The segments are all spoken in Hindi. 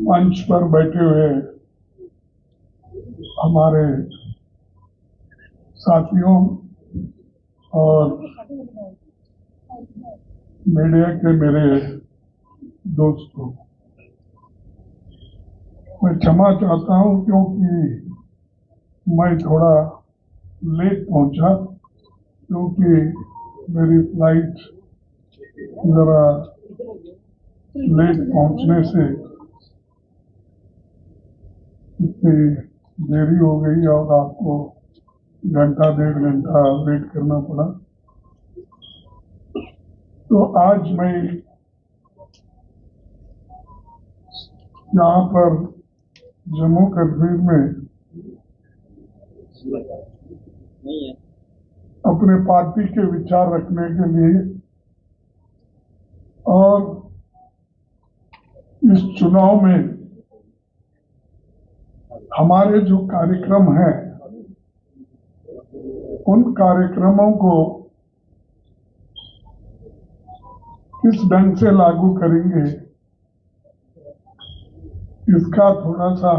मंच पर बैठे हुए हमारे साथियों और मीडिया के मेरे दोस्तों, मैं क्षमा चाहता हूं क्योंकि मैं थोड़ा लेट पहुंचा, क्योंकि मेरी फ्लाइट जरा लेट पहुंचने से इतनी देरी हो गई और आपको घंटा 1.5 घंटा वेट करना पड़ा। तो आज मैं यहाँ पर जम्मू कश्मीर में अपने पार्टी के विचार रखने के लिए और इस चुनाव में हमारे जो कार्यक्रम हैं उन कार्यक्रमों को किस ढंग से लागू करेंगे, इसका थोड़ा सा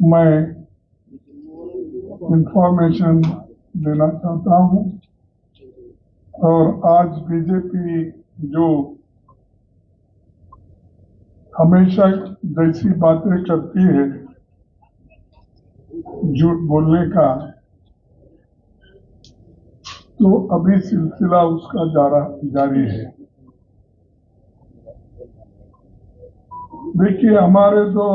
मैं इंफॉर्मेशन देना चाहता हूं। और आज बीजेपी जो हमेशा जैसी बातें करती है झूठ बोलने का, तो अभी सिलसिला उसका जारी है। देखिए, हमारे तो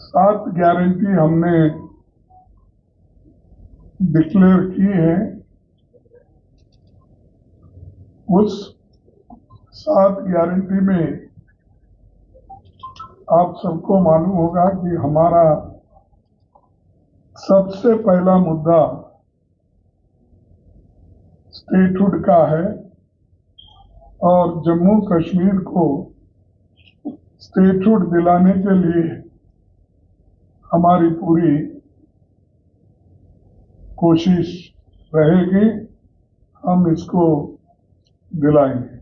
7 गारंटी हमने डिक्लेयर की है। उस 7 गारंटी में आप सबको मालूम होगा कि हमारा सबसे पहला मुद्दा स्टेटहुड का है और जम्मू कश्मीर को स्टेटहुड दिलाने के लिए हमारी पूरी कोशिश रहेगी, हम इसको दिलाएंगे।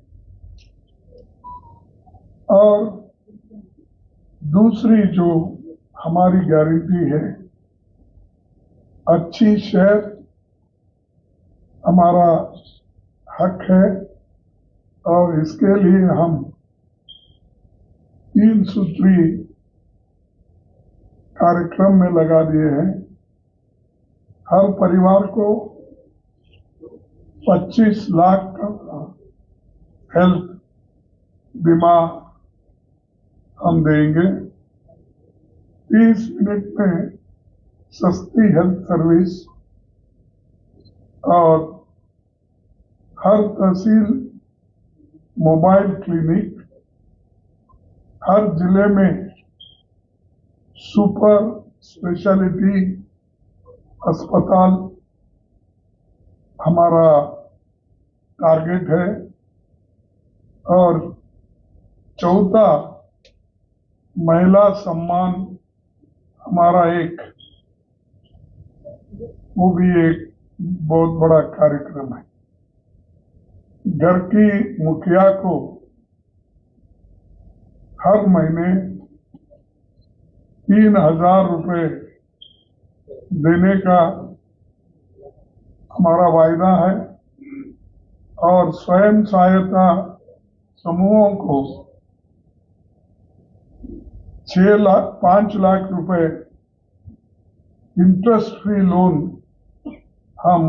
और दूसरी जो हमारी गारंटी है, अच्छी शहर हमारा हक है और इसके लिए हम 3 सूत्री कार्यक्रम में लगा दिए हैं। हर परिवार को 25 लाख का हेल्थ बीमा हम देंगे। 30 मिनट में सस्ती हेल्थ सर्विस और हर तहसील मोबाइल क्लिनिक, हर जिले में सुपर स्पेशलिटी अस्पताल हमारा टारगेट है। और चौथा, महिला सम्मान हमारा वो भी एक बहुत बड़ा कार्यक्रम है। घर की मुखिया को हर महीने 3,000 रुपए देने का हमारा वायदा है और स्वयं सहायता समूहों को 5 लाख रुपए इंटरेस्ट फ्री लोन हम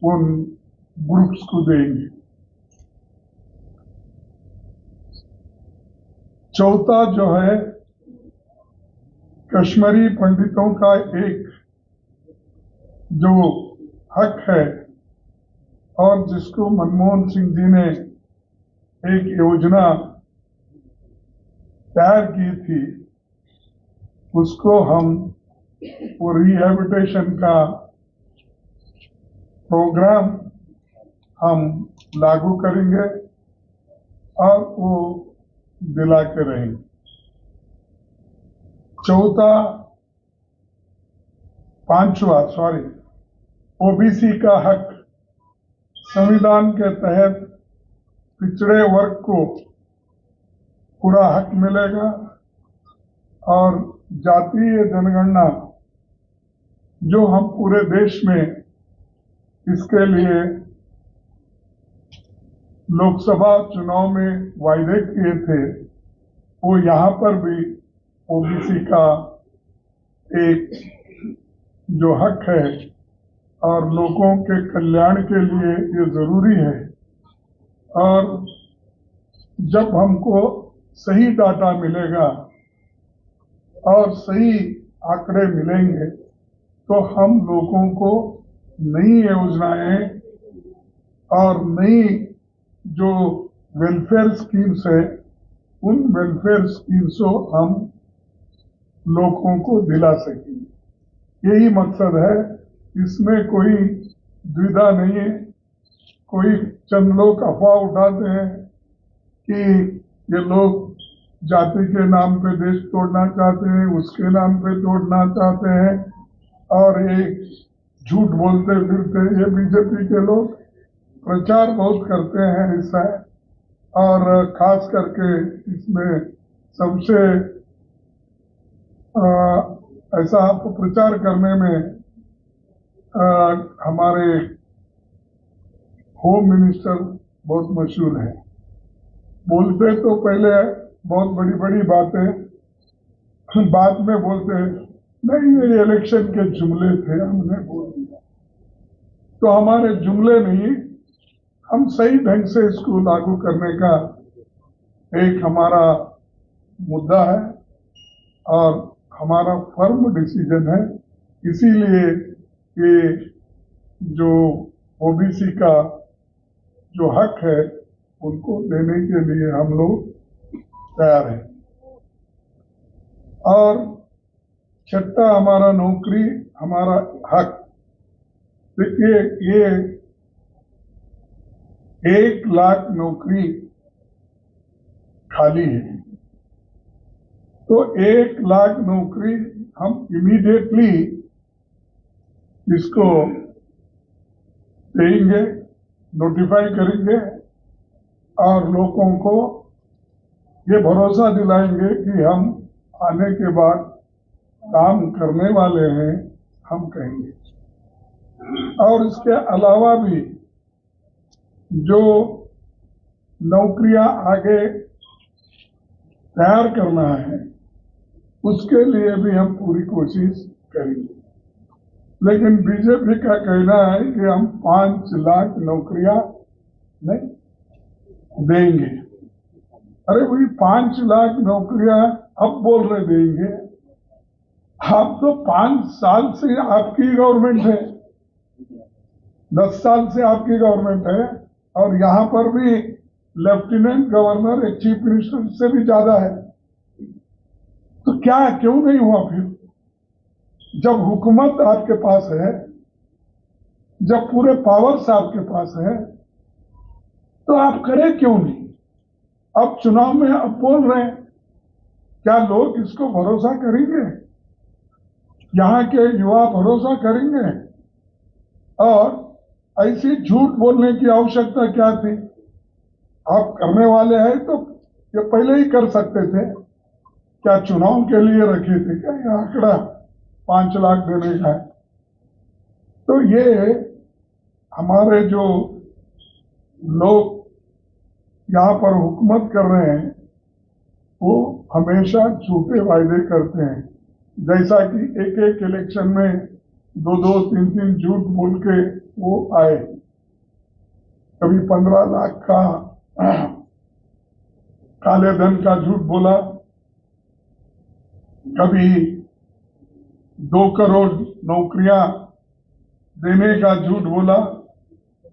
उन ग्रुप्स को देंगे। चौथा जो है, कश्मीरी पंडितों का एक जो हक है और जिसको मनमोहन सिंह जी ने एक योजना तैयार की थी, उसको हम वो रिहैबिलिटेशन का प्रोग्राम हम लागू करेंगे और वो दिला के रहेंगे। पांचवा ओबीसी का हक संविधान के तहत पिछड़े वर्ग को पूरा हक मिलेगा और जातीय जनगणना जो हम पूरे देश में इसके लिए लोकसभा चुनाव में वायदे किए थे, वो यहाँ पर भी ओबीसी का एक जो हक है और लोगों के कल्याण के लिए ये जरूरी है। और जब हमको सही डाटा मिलेगा और सही आंकड़े मिलेंगे तो हम लोगों को नई योजनाएं और नई जो वेलफेयर स्कीम्स है उन वेलफेयर स्कीम्स को हम लोगों को दिला सकेंगे। यही मकसद है, इसमें कोई द्विधा नहीं है। कोई चंद लोग अफवाह उठाते हैं कि ये लोग जाति के नाम पे देश तोड़ना चाहते हैं, उसके नाम पे तोड़ना चाहते हैं और एक झूठ बोलते फिरते। ये बीजेपी के लोग प्रचार बहुत करते हैं ऐसा, और खास करके इसमें सबसे ऐसा प्रचार करने में हमारे होम मिनिस्टर बहुत मशहूर है। बोलते तो पहले बहुत बड़ी बड़ी बातें, बाद में बोलते नहीं ये इलेक्शन के जुमले थे, हमने बोल दिया। तो हमारे जुमले नहीं, हम सही ढंग से इसको लागू करने का एक हमारा मुद्दा है और हमारा फर्म डिसीजन है। इसीलिए ये जो ओबीसी का जो हक है उनको देने के लिए हम लोग तैयार हैं। और छठा हमारा नौकरी हमारा हक। देखिए ये 1 लाख नौकरी खाली है, तो 1 लाख नौकरी हम इमीडिएटली इसको देंगे, नोटिफाई करेंगे और लोगों को ये भरोसा दिलाएंगे कि हम आने के बाद काम करने वाले हैं, हम कहेंगे। और इसके अलावा भी जो नौकरियां आगे तैयार करना है उसके लिए भी हम पूरी कोशिश करेंगे। लेकिन बीजेपी का कहना है कि हम 5 लाख नौकरियां नहीं देंगे। अरे भाई 5 लाख नौकरियां अब बोल रहे देंगे, आप तो 5 साल से आपकी गवर्नमेंट है, 10 साल से आपकी गवर्नमेंट है और यहां पर भी लेफ्टिनेंट गवर्नर एक चीफ मिनिस्टर से भी ज्यादा है। तो क्या क्यों नहीं हुआ फिर? जब हुकूमत आपके पास है, जब पूरे पावर्स आपके पास है, तो आप करें क्यों नहीं? अब चुनाव में अब बोल रहे हैं, क्या लोग इसको भरोसा करेंगे? यहां के युवा भरोसा करेंगे? और ऐसी झूठ बोलने की आवश्यकता क्या थी? आप करने वाले हैं तो ये पहले ही कर सकते थे। क्या चुनाव के लिए रखे थे क्या ये आंकड़ा 5 लाख देने का है? तो ये हमारे जो लोग यहाँ पर हुकूमत कर रहे हैं वो हमेशा झूठे वायदे करते हैं। जैसा कि एक एक इलेक्शन में 2-2, 3-3 झूठ बोल के वो आए। कभी 15 लाख का काले धन का झूठ बोला, कभी 2 करोड़ नौकरियां देने का झूठ बोला।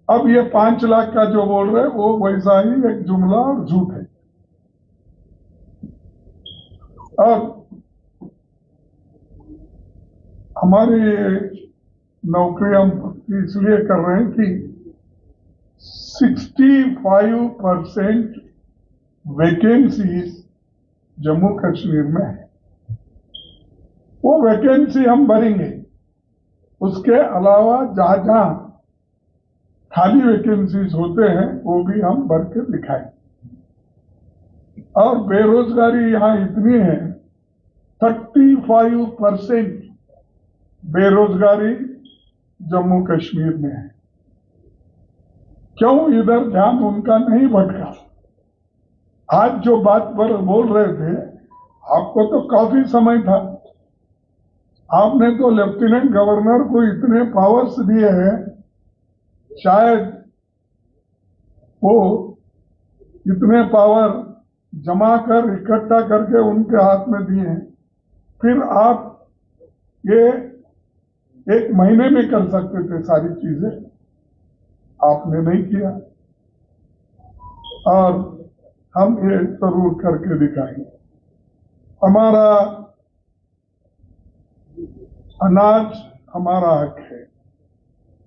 अब ये 5 लाख का जो बोल रहे वो वैसा ही एक जुमला और झूठ है। और हमारी नौकरी हम इसलिए कर रहे हैं कि 65% वैकेंसीज जम्मू कश्मीर में है। वो वैकेंसी हम भरेंगे। उसके अलावा जहां जहां खाली वैकेंसीज होते हैं वो भी हम भर के दिखाएं। और बेरोजगारी यहाँ इतनी है, 35% बेरोजगारी जम्मू कश्मीर में है। क्यों इधर ध्यान उनका नहीं भटका? आज जो बात पर बोल रहे थे, आपको तो काफी समय था, आपने तो लेफ्टिनेंट गवर्नर को इतने पावर्स दिए हैं, शायद वो इतने पावर जमा कर इकट्ठा करके उनके हाथ में दिए हैं, फिर आप ये 1 महीने में कर सकते थे सारी चीजें, आपने नहीं किया। और हम ये जरूर करके दिखाएंगे। हमारा अनाज हमारा हक है,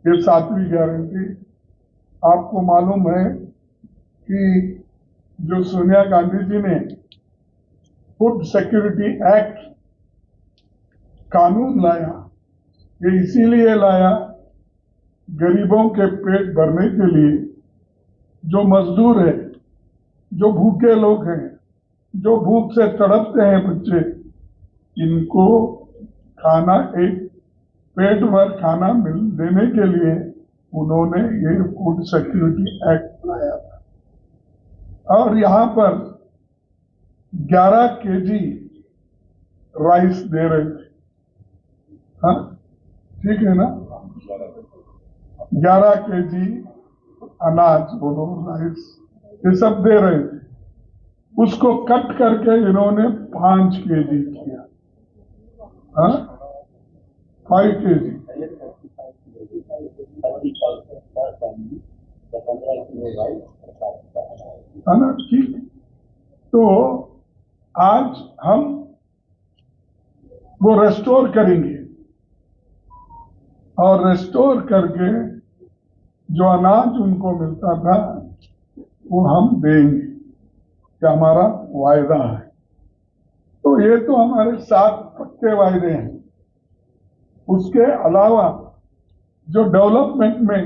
ये 7वीं गारंटी। आपको मालूम है कि जो सोनिया गांधी जी ने फूड सिक्योरिटी एक्ट कानून लाया, ये इसीलिए लाया गरीबों के पेट भरने के लिए। जो मजदूर है, जो भूखे लोग हैं, जो भूख से तड़पते हैं बच्चे, इनको खाना, एक पेट भर खाना देने के लिए उन्होंने ये फूड सिक्योरिटी एक्ट लाया था। और यहाँ पर 11 केजी राइस दे रहे थे। हाँ, ठीक है ना? 11 केजी अनाज, बोलो, राइस, ये सब दे रहे थे। उसको कट करके इन्होंने 5 केजी किया। हाँ, 5 केजी। है ना? ठीक। तो आज हम वो रेस्टोर करेंगे और रेस्टोर करके जो अनाज उनको मिलता था वो हम देंगे, कि हमारा वायदा है। तो ये तो हमारे 7 पक्के वायदे हैं। उसके अलावा जो डेवलपमेंट में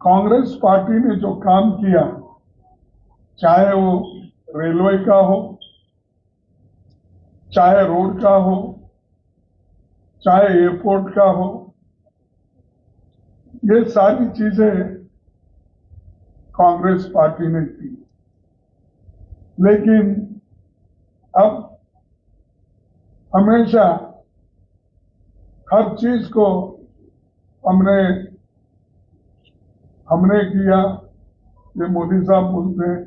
कांग्रेस पार्टी ने जो काम किया, चाहे वो रेलवे का हो, चाहे रोड का हो, चाहे एयरपोर्ट का हो, ये सारी चीजें कांग्रेस पार्टी ने की। लेकिन अब हमेशा हर चीज को हमने किया, ये मोदी साहब बोलते हैं।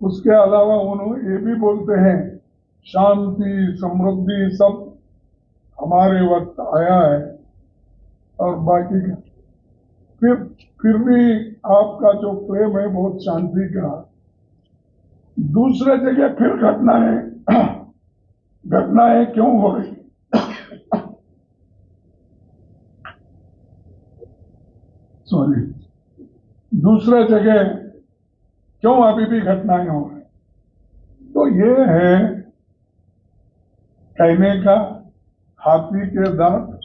उसके अलावा उन्होंने ये भी बोलते हैं शांति समृद्धि सब हमारे वक्त आया है, और बाकी का फिर भी आपका जो क्लेम है बहुत शांति का, दूसरे जगह फिर घटनाएं क्यों हो रही? सॉरी, दूसरे जगह क्यों अभी भी घटनाएं हो रही? तो ये है कहने का, हाथी के दांत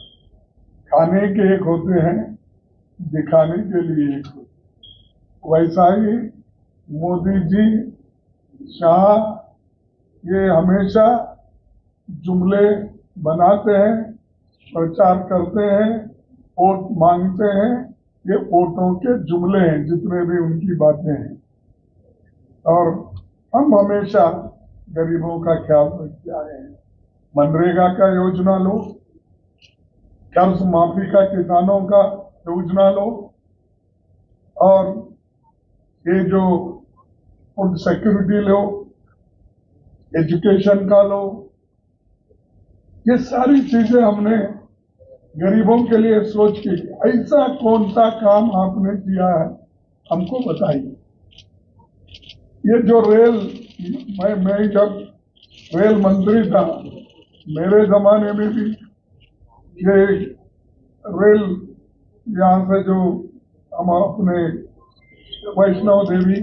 खाने के एक होते हैं, दिखाने के लिए एक होते हैं। वैसा ही मोदी जी, शाह, ये हमेशा जुमले बनाते हैं, प्रचार करते हैं, वोट मांगते हैं। ये वोटों के जुमले हैं जितने भी उनकी बातें हैं। और हम हमेशा गरीबों का ख्याल रखते आए हैं। मनरेगा का योजना लो, कर्ज माफी का किसानों का योजना लो, और ये जो फूड सिक्योरिटी लो, एजुकेशन का लो, ये सारी चीजें हमने गरीबों के लिए सोच के। ऐसा कौन सा काम आपने किया है, हमको बताइए। ये जो रेल, मैं जब रेल मंत्री था, मेरे जमाने में भी ये रेल, यहाँ से जो हम अपने वैष्णव देवी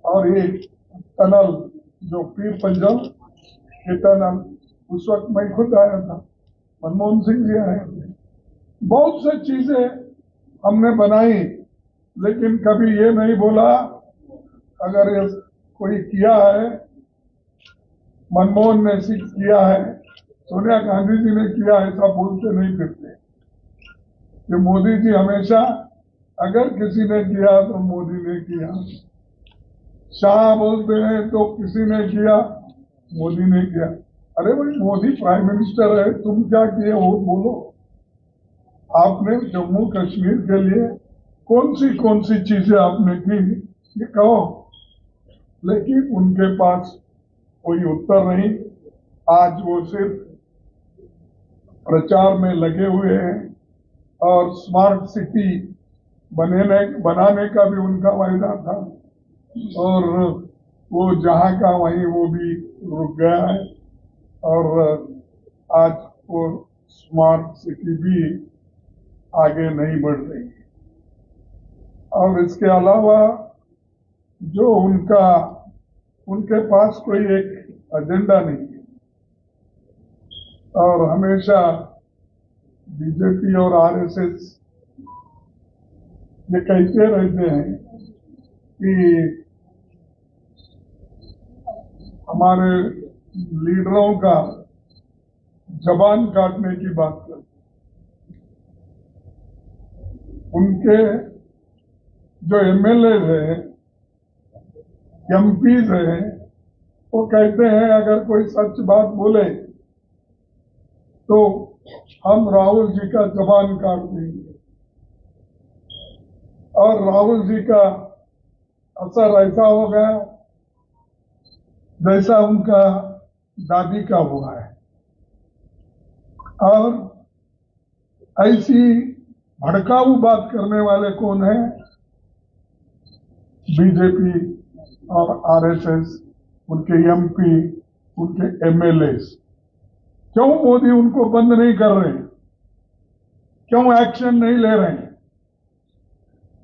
और ये टनल जो पीर पंजल, ये टनल, उस वक्त मैं खुद आया था, मनमोहन सिंह जी आए थे। बहुत से चीजें हमने बनाई लेकिन कभी ये नहीं बोला अगर ये कोई किया है, मनमोहन ने किया है, सोनिया गांधी जी ने किया, ऐसा बोलते नहीं फिरते कि मोदी जी हमेशा अगर किसी ने किया तो मोदी ने किया, शाह बोलते हैं तो किसी ने किया, मोदी ने किया। अरे भाई, मोदी प्राइम मिनिस्टर है, तुम क्या किए वो बोलो। आपने जम्मू कश्मीर के लिए कौन सी चीजें आपने की, ये कहो। लेकिन उनके पास कोई उत्तर नहीं। आज वो सिर्फ प्रचार में लगे हुए हैं और स्मार्ट सिटी बनाने का भी उनका वायदा था, और वो जहां का वहीं वो भी रुक गया है। और आज वो स्मार्ट सिटी भी आगे नहीं बढ़ रही। और इसके अलावा जो उनके पास कोई एक एजेंडा नहीं है, और हमेशा बीजेपी और आरएसएस ये कहते रहते हैं कि हमारे लीडरों का जबान काटने की बात करते, उनके जो एमएलए हैं, एमपीज हैं, वो कहते हैं अगर कोई सच बात बोले तो हम राहुल जी का जबान काट देंगे। और राहुल जी का असर ऐसा हो गया जैसा उनका दादी का हुआ है। और ऐसी भड़काऊ बात करने वाले कौन है? बीजेपी और आरएसएस, उनके एमपी, उनके एमएलए। क्यों मोदी उनको बंद नहीं कर रहे? क्यों एक्शन नहीं ले रहे?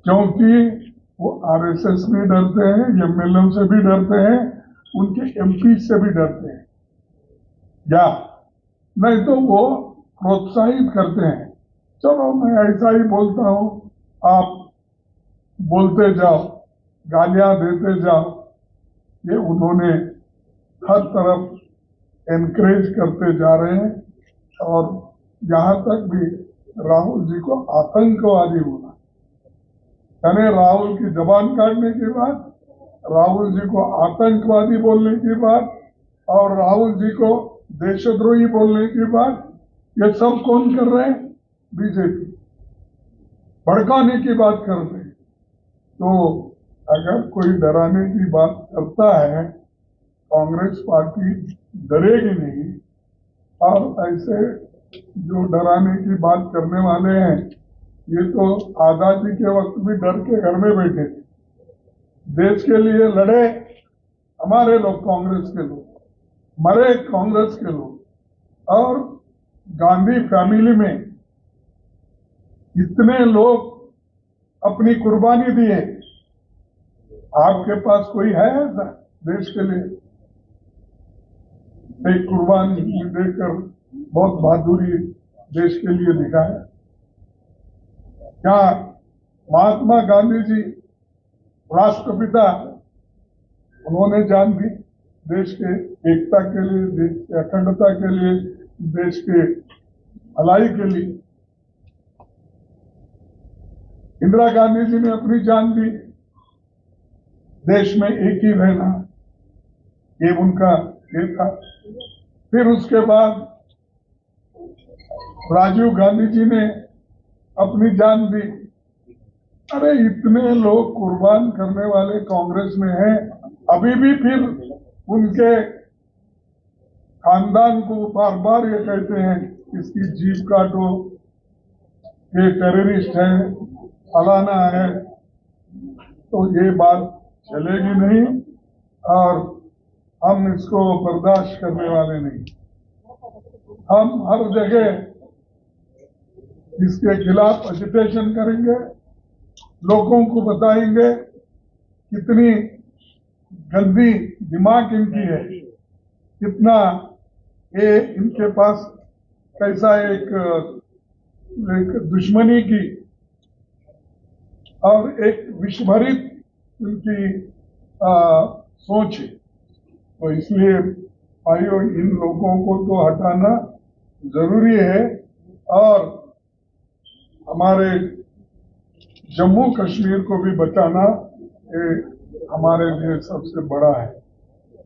क्योंकि वो आरएसएस भी डरते हैं, एमएलए से भी डरते हैं, उनके एमपी से भी डरते हैं, या नहीं तो वो प्रोत्साहित करते हैं, चलो मैं ऐसा ही बोलता हूं, आप बोलते जाओ, गालियां देते जाओ। ये उन्होंने हर तरफ एनकरेज करते जा रहे हैं। और यहां तक भी राहुल जी को आतंकवादी बोला, यानी राहुल की जबान काटने के बाद, राहुल जी को आतंकवादी बोलने की बात, और राहुल जी को देशद्रोही बोलने की बात, ये सब कौन कर रहे हैं? बीजेपी। भड़काने की बात कर रहे हैं। तो अगर कोई डराने की बात करता है, कांग्रेस पार्टी डरेगी नहीं। और ऐसे जो डराने की बात करने वाले हैं, ये तो आजादी के वक्त भी डर के घर में बैठे थे। देश के लिए लड़े हमारे लोग, कांग्रेस के लोग, मरे कांग्रेस के लोग। और गांधी फैमिली में इतने लोग अपनी कुर्बानी दिए, आपके पास कोई है ऐसा देश के लिए? एक कुर्बानी देकर बहुत बहादुरी देश के लिए दिखाया। क्या महात्मा गांधी जी राष्ट्रपिता, उन्होंने जान दी देश के एकता के लिए, देश की अखंडता के लिए, देश के भलाई के लिए। इंदिरा गांधी जी ने अपनी जान दी देश में एक ही रहना, ये उनका ये था। फिर उसके बाद राजीव गांधी जी ने अपनी जान दी। अरे इतने लोग कुर्बान करने वाले कांग्रेस में हैं, अभी भी फिर उनके खानदान को बार बार ये कहते हैं इसकी जीभ काटो, ये टेररिस्ट है, फलाना है। तो ये बात चलेगी नहीं, और हम इसको बर्दाश्त करने वाले नहीं। हम हर जगह इसके खिलाफ एजिटेशन करेंगे, लोगों को बताएंगे कितनी गंदी दिमाग इनकी है, कितना ये इनके पास कैसा एक दुश्मनी की और एक विश्वभरित उनकी सोच है। तो इसलिए भाइयों, इन लोगों को तो हटाना जरूरी है और हमारे जम्मू कश्मीर को भी बचाना ये हमारे लिए सबसे बड़ा है।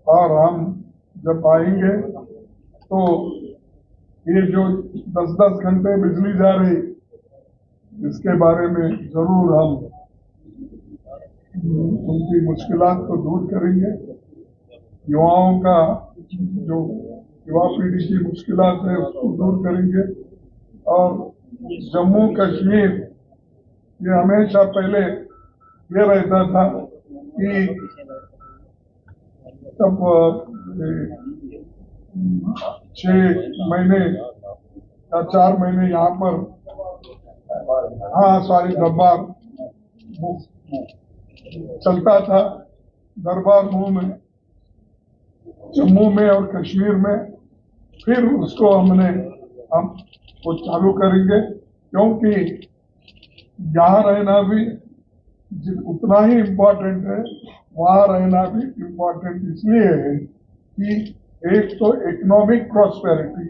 और हम जब आएंगे तो ये जो 10-10 घंटे बिजली जा रही, इसके बारे में जरूर हम उनकी मुश्किलात को दूर करेंगे। युवाओं का जो युवा पीढ़ी की मुश्किलात है उसको दूर करेंगे। और जम्मू कश्मीर ये हमेशा पहले ये रहता था कि तब 6 महीने या 4 महीने यहाँ पर दरबार चलता था। दरबार मुंह में जम्मू में और कश्मीर में, फिर उसको हम वो चालू करेंगे, क्योंकि यहाँ रहना भी उतना ही इम्पोर्टेंट है, वहाँ रहना भी इम्पोर्टेंट इसलिए है कि एक तो इकोनॉमिक प्रॉस्पेरिटी,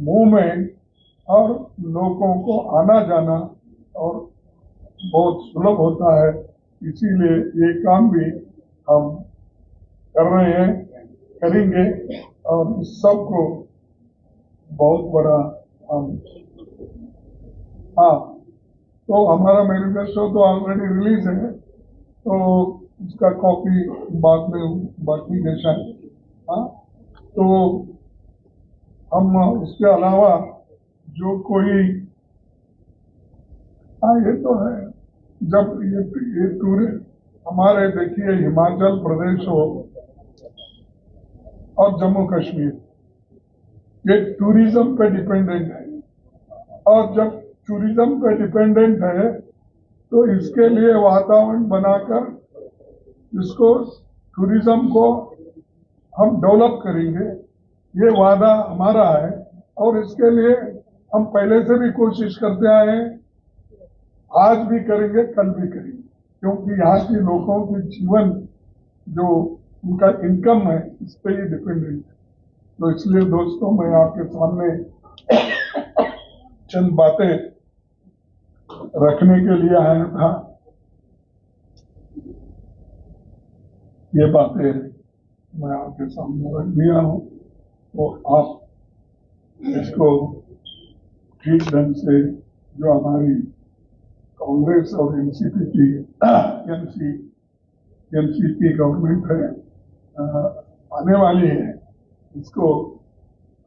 मूवमेंट और लोगों को आना जाना और बहुत सुलभ होता है। इसीलिए ये काम भी हम कर रहे हैं, करेंगे और इस सब को बहुत बड़ा हम तो हमारा मैनिफेस्टो तो ऑलरेडी रिलीज है, तो उसका कॉपी बाद में बाकी जैसा है। तो हम उसके अलावा जो कोई ये तो है, जब ये टूरिस्ट हमारे देखिए हिमाचल प्रदेश हो और जम्मू कश्मीर, ये टूरिज्म पे डिपेंडेंट है। और जब टूरिज्म पे डिपेंडेंट है तो इसके लिए वातावरण बनाकर इसको टूरिज्म को हम डेवलप करेंगे, ये वादा हमारा है। और इसके लिए हम पहले से भी कोशिश करते आए हैं, आज भी करेंगे, कल भी करेंगे, क्योंकि यहाँ के लोगों के जीवन जो उनका इनकम है इस पर ही डिपेंडेंट है। तो इसलिए दोस्तों, मैं आपके सामने चंद बातें रखने के लिए आया था। ये बातें मैं आपके सामने रख दिया हूँ, तो आप इसको ठीक ढंग से, जो हमारी कांग्रेस और एनसीपी गवर्नमेंट है आने वाली है, इसको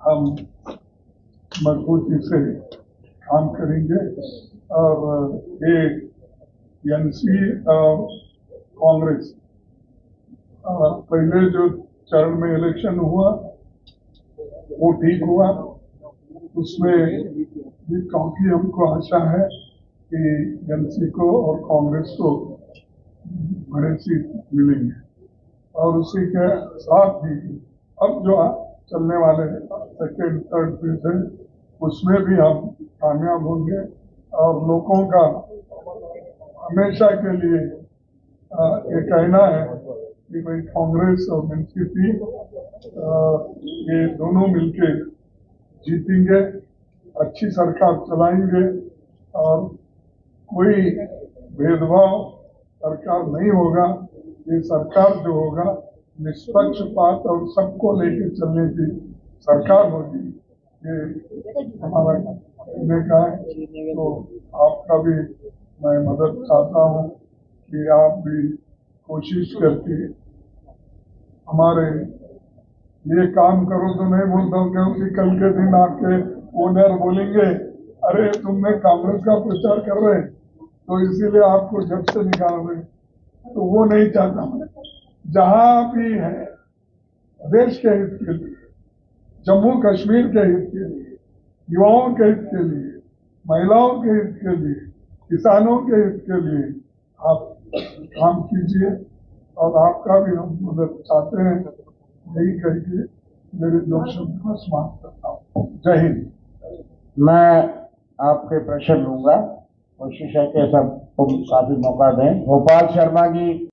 हम मजबूती से काम करेंगे। और ये एनसी और कांग्रेस पहले जो चरण में इलेक्शन हुआ वो ठीक हुआ, उसमें भी काफी हमको आशा है कि एनसी को और कांग्रेस को बड़े सीट मिलेंगे। और उसी के साथ ही अब जो चलने वाले सेकेंड थर्ड फेज है उसमें भी हम कामयाब होंगे। और लोगों का हमेशा के लिए ये कहना है कि भाई कांग्रेस और एनसीपी ये दोनों मिलके जीतेंगे, अच्छी सरकार चलाएंगे और कोई भेदभाव सरकार नहीं होगा। ये सरकार जो होगा निष्पक्षपात और सबको लेकर चलने की सरकार होगी, ये हमारा कहने का है। तो आपका भी मैं मदद चाहता हूँ कि आप भी कोशिश करके हमारे ये काम करो। तो नहीं बोलता हूँ क्योंकि कल के दिन आपके ओनर बोलेंगे अरे तुमने कांग्रेस का प्रचार कर रहे, तो इसीलिए आपको जब से निकाल रहे, तो वो नहीं चाहता मैं। जहां भी है देश के हित के लिए, जम्मू कश्मीर के हित के लिए, युवाओं के हित के लिए, महिलाओं के हित के लिए, किसानों के हित के लिए आप काम कीजिए। और आपका भी हम मदद चाहते हैं। यही करके मेरे 2 शब्द को समाप्त करता हूँ। जय हिंद। मैं आपके प्रश्न लूंगा। कोशिश है कि सबको काफी मौका दें। गोपाल शर्मा जी